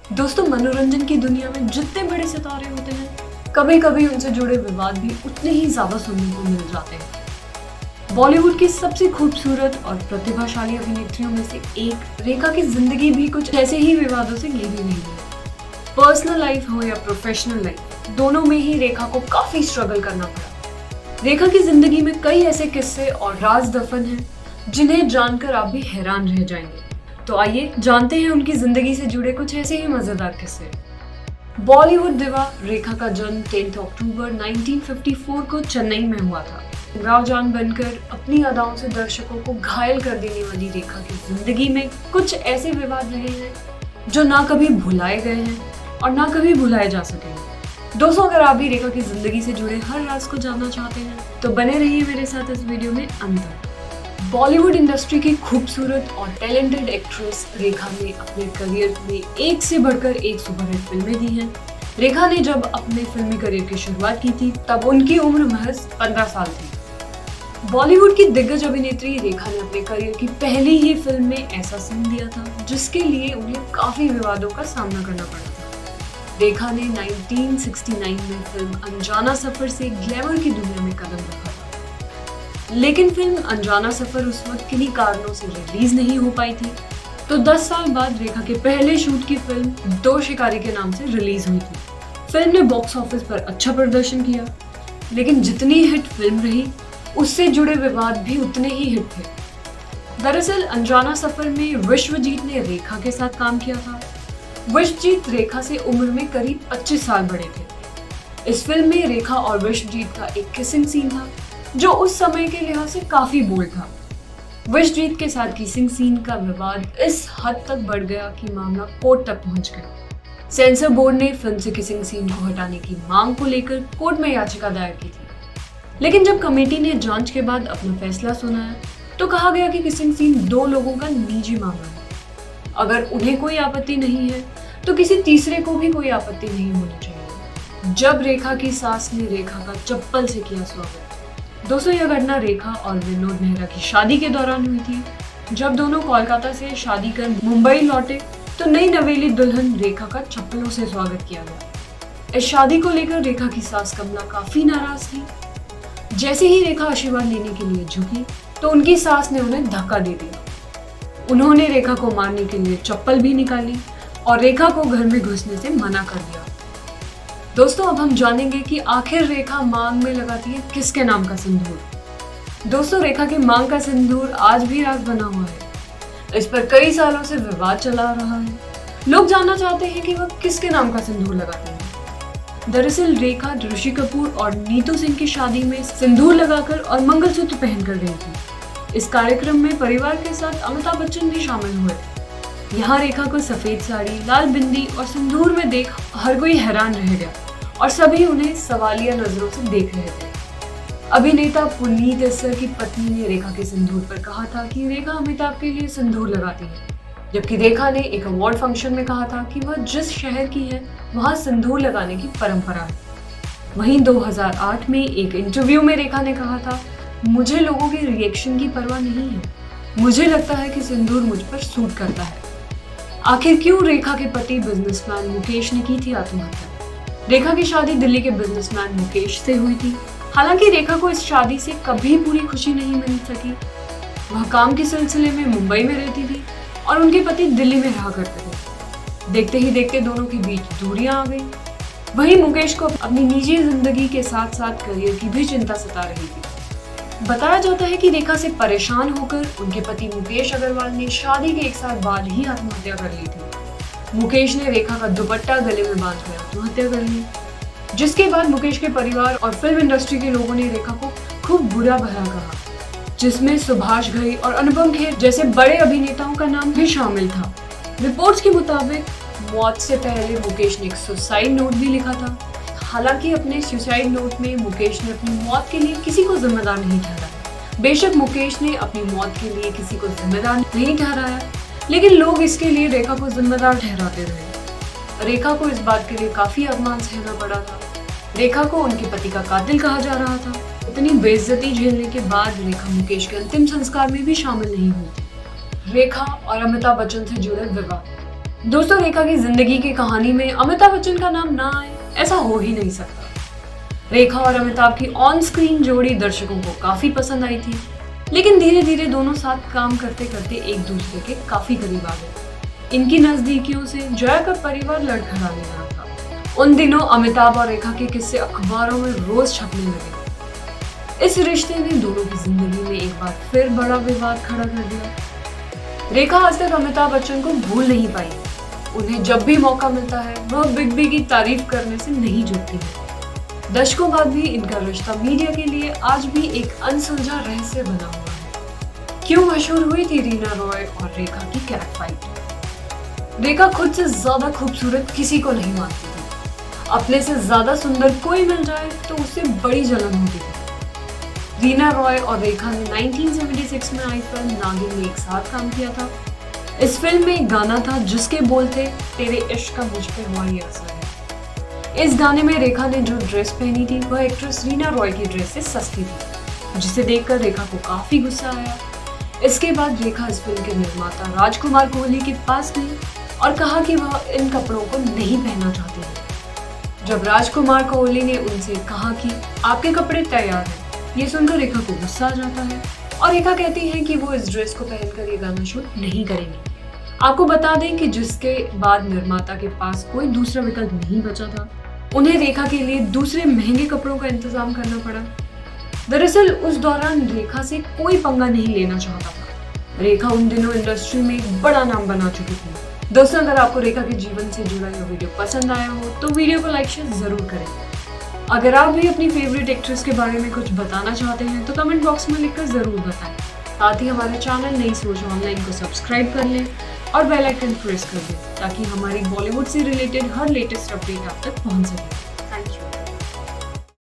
दोस्तों, मनोरंजन की दुनिया में जितने बड़े सितारे होते हैं, कभी कभी उनसे जुड़े विवाद भी उतने ही ज्यादा सुनने को मिल जाते हैं। बॉलीवुड की सबसे खूबसूरत और प्रतिभाशाली अभिनेत्रियों में से एक रेखा की जिंदगी भी कुछ ऐसे ही विवादों से घिरी हुई है। पर्सनल लाइफ हो या प्रोफेशनल लाइफ, दोनों में ही रेखा को काफी स्ट्रगल करना पड़ा। रेखा की जिंदगी में कई ऐसे किस्से और राज दफन हैं जिन्हें जानकर आप भी हैरान रह जाएंगे। तो आइए जानते हैं उनकी जिंदगी से जुड़े कुछ ऐसे ही मजेदार किस्से। बॉलीवुड दिवा रेखा का जन्म 10 अक्टूबर 1954 को चेन्नई में हुआ था। राव जान बनकर अपनी अदाओं से दर्शकों को घायल कर देने वाली रेखा की जिंदगी में कुछ ऐसे विवाद रहे हैं जो ना कभी भुलाए गए हैं और ना कभी भुलाए जा सकेंगे। दोस्तों, अगर आप भी रेखा की जिंदगी से जुड़े हर राज को जानना चाहते हैं तो बने रहिए मेरे साथ इस वीडियो में अंत तक। बॉलीवुड इंडस्ट्री की खूबसूरत और टैलेंटेड एक्ट्रेस रेखा ने अपने करियर में एक से बढ़कर एक सुपरहिट फिल्में दी हैं। रेखा ने जब अपने फिल्मी करियर की शुरुआत की थी तब उनकी उम्र महज 15 साल थी। बॉलीवुड की दिग्गज अभिनेत्री रेखा ने अपने करियर की पहली ही फिल्म में ऐसा सीन दिया था जिसके लिए उन्हें काफी विवादों का सामना करना पड़ा था। रेखा ने 1969 में फिल्म अनजाना सफर से ग्लैमर की दुनिया में कदम रखा था, लेकिन फिल्म अनजाना सफर उस वक्त किन्हीं कारणों से रिलीज नहीं हो पाई थी। तो 10 साल बाद रेखा के पहले शूट की फिल्म दो शिकारी के नाम से रिलीज हुई थी। फिल्म ने बॉक्स ऑफिस पर अच्छा प्रदर्शन किया, लेकिन जितनी हिट फिल्म रही उससे जुड़े विवाद भी उतने ही हिट थे। दरअसल अनजाना सफर में विश्वजीत ने रेखा के साथ काम किया था। विश्वजीत रेखा से उम्र में करीब 25 साल बड़े थे। इस फिल्म में रेखा और विश्वजीत का एक किसिंग सीन था जो उस समय के लिहाज से काफी बोल्ड था। विश्वजीत के साथ किसिंग सीन का विवाद इस हद तक बढ़ गया कि मामला कोर्ट तक पहुंच गया। सेंसर बोर्ड ने फिल्म से किसिंग सीन को हटाने की मांग को लेकर कोर्ट में याचिका दायर की थी, लेकिन जब कमेटी ने जांच के बाद अपना फैसला सुनाया तो कहा गया कि किसिंग सीन दो लोगों का निजी मामला है। अगर उन्हें कोई आपत्ति नहीं है तो किसी तीसरे को भी कोई आपत्ति नहीं होनी चाहिए। जब रेखा की सास ने रेखा का चप्पल से किया स्वागत। दोस्तों, यह घटना रेखा और विनोद मेहरा की शादी के दौरान हुई थी। जब दोनों कोलकाता से शादी कर मुंबई लौटे तो नई नवेली दुल्हन रेखा का चप्पलों से स्वागत किया गया। इस शादी को लेकर रेखा की सास कमला काफी नाराज थी। जैसे ही रेखा आशीर्वाद लेने के लिए झुकी तो उनकी सास ने उन्हें धक्का दे दिया। उन्होंने रेखा को मारने के लिए चप्पल भी निकाली और रेखा को घर में घुसने से मना कर दिया। दोस्तों, अब हम जानेंगे कि आखिर रेखा मांग में लगाती है किसके नाम का सिंदूर। दोस्तों, रेखा के मांग का सिंदूर आज भी राज बना हुआ है। इस पर कई सालों से विवाद चला रहा है। लोग जानना चाहते हैं कि वह किसके नाम का सिंदूर लगाती है। दरअसल रेखा ऋषि कपूर और नीतू सिंह की शादी में सिंदूर लगाकर और मंगलसूत्र पहनकर गई थी। इस कार्यक्रम में परिवार के साथ अमिताभ बच्चन भी शामिल हुए थे। यहाँ रेखा को सफेद साड़ी, लाल बिंदी और सिंदूर में देख हर कोई हैरान रह गया और सभी उन्हें सवालिया नजरों से देख रहे थे। अभिनेता पुनीत इस्सर की पत्नी ने रेखा के सिंदूर पर कहा था कि रेखा अमिताभ के लिए सिंदूर लगाती है, जबकि रेखा ने एक अवार्ड फंक्शन में कहा था कि वह जिस शहर की है वहां सिंदूर लगाने की परंपरा है। वहीं 2008 में एक इंटरव्यू में रेखा ने कहा था, मुझे लोगों के रिएक्शन की परवाह नहीं है, मुझे लगता है कि सिंदूर मुझ पर सूट करता है। आखिर क्यों रेखा के पति बिजनेसमैन मुकेश ने की थी आत्महत्या? रेखा की शादी दिल्ली के बिजनेसमैन मुकेश से हुई थी। हालांकि रेखा को इस शादी से कभी पूरी खुशी नहीं मिल सकी। वह काम के सिलसिले में मुंबई में रहती थी और उनके पति दिल्ली में रहा करते थे। देखते ही देखते दोनों के बीच दूरियां आ गई। वहीं मुकेश को अपनी निजी जिंदगी के साथ साथ करियर की भी चिंता सता रही थी। बताया जाता है कि रेखा से परेशान होकर उनके पति मुकेश अग्रवाल ने शादी के 1 साल बाद ही आत्महत्या कर ली थी। मुकेश ने रेखा का दुपट्टा गले में बांधकर आत्महत्या कर ली, जिसके बाद मुकेश के परिवार और फिल्म इंडस्ट्री के लोगों ने रेखा को खूब बुरा भला कहा, जिसमें सुभाष घई और अनुपम खेर जैसे बड़े अभिनेताओं का नाम भी शामिल था। रिपोर्ट्स के मुताबिक मौत से पहले मुकेश ने एक सुसाइड नोट भी लिखा था। हालांकि अपने सुसाइड नोट में मुकेश ने अपनी मौत के लिए किसी को जिम्मेदार नहीं ठहराया। बेशक मुकेश ने अपनी मौत के लिए किसी को जिम्मेदार नहीं ठहराया, लेकिन लोग इसके लिए रेखा को जिम्मेदार ठहराते रहे। रेखा को इस बात के लिए काफी अपमान सहना पड़ा था। रेखा को उनके पति का कातिल कहा जा रहा था। इतनी बेइज्जती झेलने के बाद रेखा मुकेश के अंतिम संस्कार में भी शामिल नहीं हुई थी। रेखा और अमिताभ बच्चन से जुड़े विवाद। दोस्तों, रेखा की जिंदगी की कहानी में अमिताभ बच्चन का नाम ना आए, ऐसा हो ही नहीं सकता। रेखा और अमिताभ की ऑन स्क्रीन जोड़ी दर्शकों को काफी पसंद आई थी, लेकिन धीरे धीरे दोनों साथ काम करते करते एक दूसरे के काफी करीब आ गए। इनकी नजदीकियों से जया का परिवार लड़खड़ाने लगा था। उन दिनों अमिताभ और रेखा के किस्से अखबारों में रोज छपने लगे। इस रिश्ते ने दोनों की जिंदगी में एक बार फिर बड़ा विवाद खड़ा कर दिया। रेखा आज तक अमिताभ बच्चन को भूल नहीं पाई। उन्हें जब भी मौका मिलता है वह बिग बी की तारीफ करने से नहीं जुटती है। दशकों बाद भी इनका रिश्ता मीडिया के लिए आज भी एक अनसुलझा रहस्य बना हुआ है। क्यों मशहूर हुई थी रीना रॉय और रेखा की कैट फाइट? रेखा खुद से ज्यादा खूबसूरत किसी को नहीं मानती थी। अपने से ज्यादा सुंदर कोई मिल जाए तो उससे बड़ी जलन होती थी। रीना रॉय और रेखा ने 1976 में आई फिल्म नागिन में एक साथ काम किया था। इस फिल्म में एक गाना था जिसके बोल थे, तेरे इश्क का मुझ पे हुआ ये असर है। इस गाने में रेखा ने जो ड्रेस पहनी थी वह एक्ट्रेस रीना रॉय की ड्रेस से सस्ती थी, जिसे देखकर रेखा को काफी गुस्सा आया। इसके बाद रेखा इस फिल्म के निर्माता राजकुमार कोहली के पास गई और कहा कि वह इन कपड़ों को नहीं पहनना चाहती है। जब राजकुमार कोहली ने उनसे कहा कि आपके कपड़े तैयार हैं, ये सुनकर रेखा को गुस्सा आ जाता है और रेखा कहती है कि वो इस ड्रेस को पहनकर ये गाना शूट नहीं करेंगी। आपको बता दें कि जिसके बाद निर्माता के पास कोई दूसरा विकल्प नहीं बचा था। उन्हें रेखा के लिए दूसरे महंगे कपड़ों का इंतजाम करना पड़ा। दरअसल उस दौरान रेखा से कोई पंगा नहीं लेना चाहता था। रेखा उन दिनों इंडस्ट्री में एक बड़ा नाम बना चुकी थी। दोस्तों, अगर आपको रेखा के जीवन से जुड़ा यह वीडियो पसंद आया हो तो वीडियो को लाइक शेयर जरूर करें। अगर आप भी अपनी फेवरेट एक्ट्रेस के बारे में कुछ बताना चाहते हैं तो कमेंट बॉक्स में लिखकर जरूर बताएं। साथ ही हमारे चैनल नई सोच ऑनलाइन को सब्सक्राइब कर लें और बेल आइकन प्रेस कर दें ताकि हमारी बॉलीवुड से रिलेटेड हर लेटेस्ट अपडेट आप तक पहुंच सके।